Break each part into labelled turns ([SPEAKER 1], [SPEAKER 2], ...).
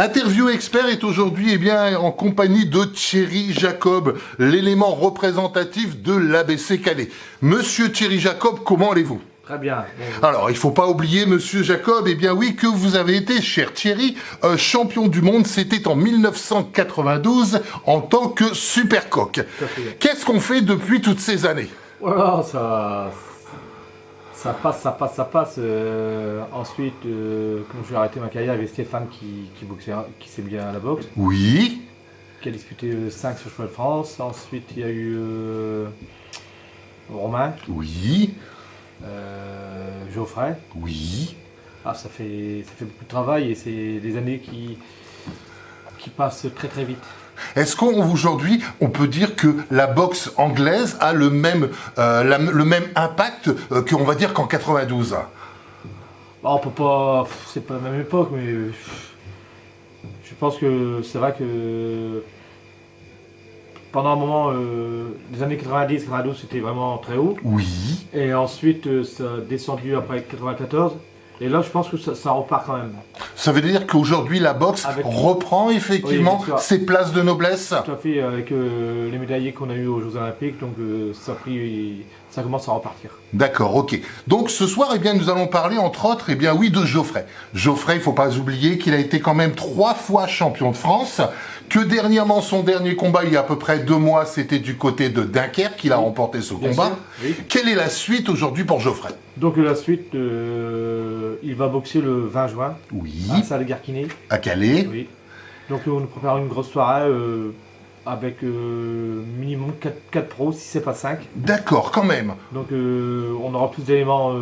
[SPEAKER 1] Interview Expert est aujourd'hui en compagnie de Thierry Jacob, l'élément représentatif de l'ABC Calais. Monsieur Thierry Jacob, comment allez-vous ?
[SPEAKER 2] Très bien.
[SPEAKER 1] Alors, il ne faut pas oublier, Monsieur Jacob, que vous avez été, cher Thierry, champion du monde, c'était en 1992, en tant que supercoq. Qu'est-ce qu'on fait depuis toutes ces années ?
[SPEAKER 2] Voilà, ça passe. Ensuite, comme je vais arrêter ma carrière, il y avait Stéphane qui boxait, qui sait bien à la boxe.
[SPEAKER 1] Oui.
[SPEAKER 2] Qui a disputé 5 sur le chemin de France. Ensuite, il y a eu Romain.
[SPEAKER 1] Oui.
[SPEAKER 2] Geoffrey.
[SPEAKER 1] Oui.
[SPEAKER 2] Ah, ça fait beaucoup de travail et c'est des années qui passent très très vite.
[SPEAKER 1] Est-ce qu'aujourd'hui, on peut dire que la boxe anglaise a le même impact qu'on va dire qu'en 92 ?
[SPEAKER 2] Bon, on peut pas, c'est pas la même époque, mais je pense que c'est vrai que pendant un moment, les années 90-92, c'était vraiment très haut.
[SPEAKER 1] Oui.
[SPEAKER 2] Et ensuite, ça a descendu après 94. Et là, je pense que ça repart quand même. Ça
[SPEAKER 1] veut dire qu'aujourd'hui, la boxe reprend effectivement ses places de noblesse ?
[SPEAKER 2] Tout à fait, avec les médaillés qu'on a eu aux Jeux Olympiques, donc ça commence à repartir.
[SPEAKER 1] D'accord, ok. Donc ce soir, nous allons parler entre autres, de Geoffrey. Geoffrey, il ne faut pas oublier qu'il a été quand même 3 fois champion de France, que dernièrement, son dernier combat, il y a à peu près 2 mois, c'était du côté de Dunkerque qu'il a remporté ce combat.
[SPEAKER 2] Oui.
[SPEAKER 1] Quelle est la suite aujourd'hui pour Geoffrey ?
[SPEAKER 2] Donc la suite, il va boxer le 20 juin à Salle-Garquinet.
[SPEAKER 1] À Calais.
[SPEAKER 2] Oui. Donc nous préparons une grosse soirée avec minimum 4 pros, si c'est pas 5.
[SPEAKER 1] D'accord, quand même.
[SPEAKER 2] Donc on aura plus d'éléments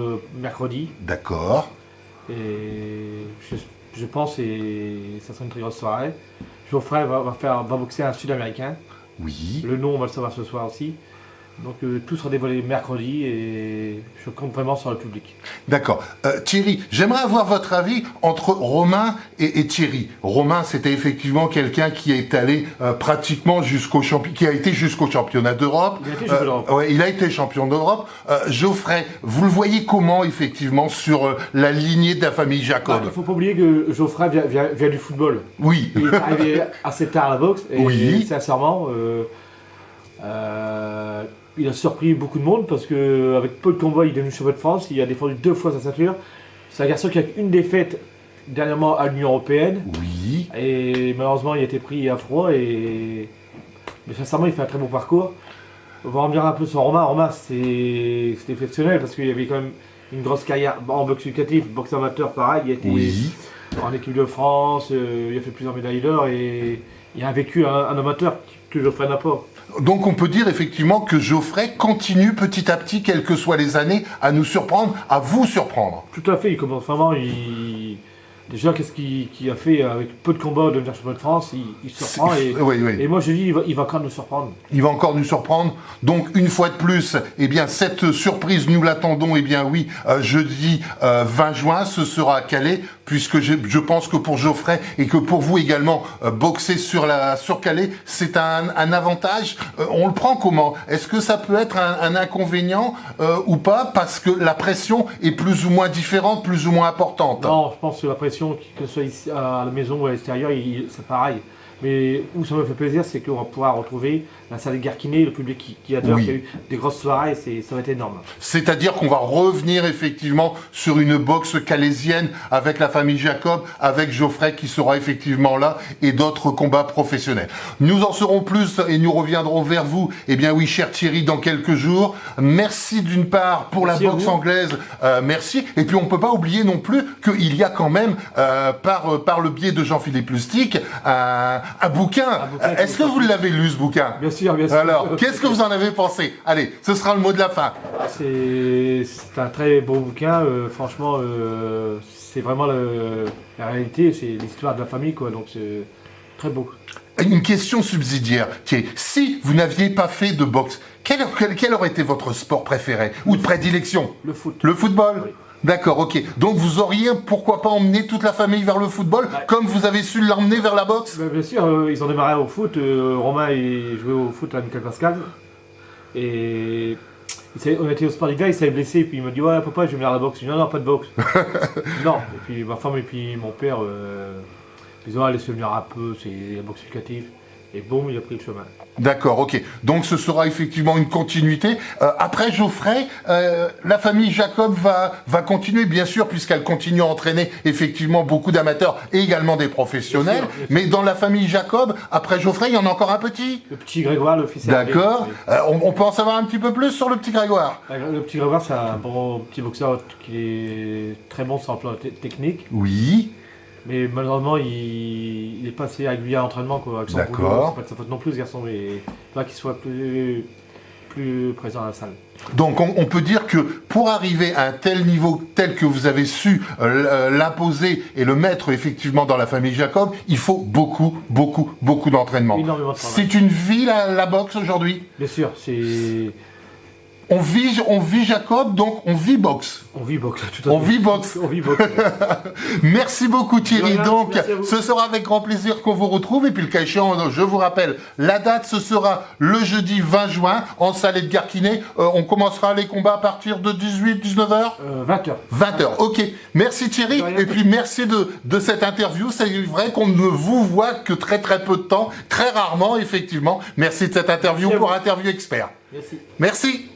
[SPEAKER 2] mercredi.
[SPEAKER 1] D'accord.
[SPEAKER 2] Et je pense que ça sera une très grosse soirée. Geoffrey va boxer un Sud-Américain.
[SPEAKER 1] Oui.
[SPEAKER 2] Le nom, on va le savoir ce soir aussi. Donc tout sera dévoilé mercredi et je compte vraiment sur le public.
[SPEAKER 1] D'accord. Thierry, j'aimerais avoir votre avis entre Romain et Thierry. Romain, c'était effectivement quelqu'un qui est allé pratiquement qui a été jusqu'au championnat d'Europe.
[SPEAKER 2] Il a été champion d'Europe.
[SPEAKER 1] Ouais, il a été champion d'Europe. Geoffrey, vous le voyez comment effectivement sur la lignée de la famille Jacob ?
[SPEAKER 2] Il ne faut pas oublier que Geoffrey vient du football.
[SPEAKER 1] Oui.
[SPEAKER 2] Il est arrivé assez tard à la boxe et sincèrement, il a surpris beaucoup de monde parce qu'avec peu de combats, il est devenu champion de France. Il a défendu 2 fois sa ceinture. C'est un garçon qui a une défaite dernièrement à l'Union Européenne.
[SPEAKER 1] Oui.
[SPEAKER 2] Et malheureusement, il a été pris à froid. Mais sincèrement, il fait un très bon parcours. On va revenir un peu sur Romain. Romain, c'est exceptionnel parce qu'il y avait quand même une grosse carrière en boxe éducatif, boxe amateur, pareil. Il a été en équipe de France, il a fait plusieurs médailles d'or et il a vécu un amateur que Geoffrey n'a pas.
[SPEAKER 1] Donc on peut dire effectivement que Geoffrey continue petit à petit, quelles que soient les années, à nous surprendre, à vous surprendre.
[SPEAKER 2] Tout à fait, il commence vraiment, déjà qu'est-ce qu'il a fait avec peu de combats de devenir champion de France, il surprend et moi je dis il va encore nous surprendre.
[SPEAKER 1] Il va encore nous surprendre, donc une fois de plus, cette surprise nous l'attendons, jeudi 20 juin, ce sera à Calais, puisque je pense que pour Geoffrey et que pour vous également, boxer sur Calais, c'est un avantage. On le prend comment ? Est-ce que ça peut être un inconvénient ou pas, parce que la pression est plus ou moins différente, plus ou moins importante ?
[SPEAKER 2] Non, je pense que la pression, que ce soit ici à la maison ou à l'extérieur, c'est pareil. Mais où ça me fait plaisir, c'est qu'on va pouvoir retrouver la salle de Garquinet, le public qui adore, qui a eu des grosses soirées, ça va être énorme.
[SPEAKER 1] C'est-à-dire qu'on va revenir effectivement sur une boxe calaisienne avec la famille Jacob, avec Geoffrey qui sera effectivement là et d'autres combats professionnels. Nous en saurons plus et nous reviendrons vers vous, cher Thierry, dans quelques jours. Merci d'une part pour la boxe anglaise, merci. Et puis on ne peut pas oublier non plus qu'il y a quand même, par le biais de Jean-Philippe Lustig, un bouquin. Est-ce que vous l'avez lu, ce bouquin ?
[SPEAKER 2] Bien sûr.
[SPEAKER 1] Alors, qu'est-ce que vous en avez pensé ? Allez, ce sera le mot de la fin.
[SPEAKER 2] C'est un très beau bouquin. Franchement, c'est vraiment la réalité. C'est l'histoire de la famille, quoi. Donc, c'est très beau.
[SPEAKER 1] Une question subsidiaire. Si vous n'aviez pas fait de boxe, quel aurait été votre sport préféré ou de prédilection ?
[SPEAKER 2] Le foot.
[SPEAKER 1] Le football ?
[SPEAKER 2] Oui.
[SPEAKER 1] D'accord, ok. Donc vous auriez, pourquoi pas, emmené toute la famille vers le football, comme vous avez su l'emmener vers la boxe ?
[SPEAKER 2] Bien sûr, ils ont démarré au foot. Romain, il jouait au foot à Michael Pascal. Et on était au sport d'hiver, il s'est blessé. Et puis il m'a dit, ouais, papa, je vais venir à la boxe. Je lui ai dit, non, pas de boxe. Non. Et puis ma femme et puis mon père Ils ont allé se venir un peu, c'est la boxe éducative. Et boum, il a pris le chemin.
[SPEAKER 1] D'accord, ok. Donc ce sera effectivement une continuité. Après Geoffrey, la famille Jacob va continuer, bien sûr, puisqu'elle continue à entraîner effectivement beaucoup d'amateurs et également des professionnels.
[SPEAKER 2] Bien sûr.
[SPEAKER 1] Mais dans la famille Jacob, après Geoffrey, il y en a encore un petit.
[SPEAKER 2] Le petit Grégoire, le fils Hervé.
[SPEAKER 1] D'accord.
[SPEAKER 2] Oui.
[SPEAKER 1] On peut en savoir un petit peu plus sur le petit Grégoire.
[SPEAKER 2] Le petit Grégoire, c'est un bon petit boxeur qui est très bon sur le plan technique.
[SPEAKER 1] Oui.
[SPEAKER 2] Mais malheureusement, il est pas assez régulier à l'entraînement, quoi. Avec son
[SPEAKER 1] D'accord.
[SPEAKER 2] boulot, c'est pas de sa faute non plus, ce garçon. Mais il faudra qu'il soit plus présent à la salle.
[SPEAKER 1] Donc on peut dire que pour arriver à un tel niveau, tel que vous avez su l'imposer et le mettre effectivement dans la famille Jacob, il faut beaucoup d'entraînement.
[SPEAKER 2] Énormément de travail.
[SPEAKER 1] C'est une vie la boxe aujourd'hui.
[SPEAKER 2] Bien sûr, c'est...
[SPEAKER 1] On vit Jacob, donc on vit boxe.
[SPEAKER 2] On vit boxe, tout à fait.
[SPEAKER 1] On vit boxe.
[SPEAKER 2] On vit boxe.
[SPEAKER 1] Merci beaucoup Thierry.
[SPEAKER 2] De rien,
[SPEAKER 1] Donc
[SPEAKER 2] merci à vous.
[SPEAKER 1] ce sera avec grand plaisir qu'on vous retrouve. Et puis le cas échéant, je vous rappelle, la date ce sera le jeudi 20 juin en Salé de Garquinet. On commencera les combats à partir de 18-19h
[SPEAKER 2] 20h.
[SPEAKER 1] 20h, ok. Merci Thierry,
[SPEAKER 2] De rien.
[SPEAKER 1] et puis merci de cette interview. C'est vrai qu'on ne vous voit que très peu de temps, très rarement effectivement. Merci de cette interview
[SPEAKER 2] Merci à
[SPEAKER 1] pour
[SPEAKER 2] vous.
[SPEAKER 1] Interview Expert.
[SPEAKER 2] Merci.
[SPEAKER 1] Merci.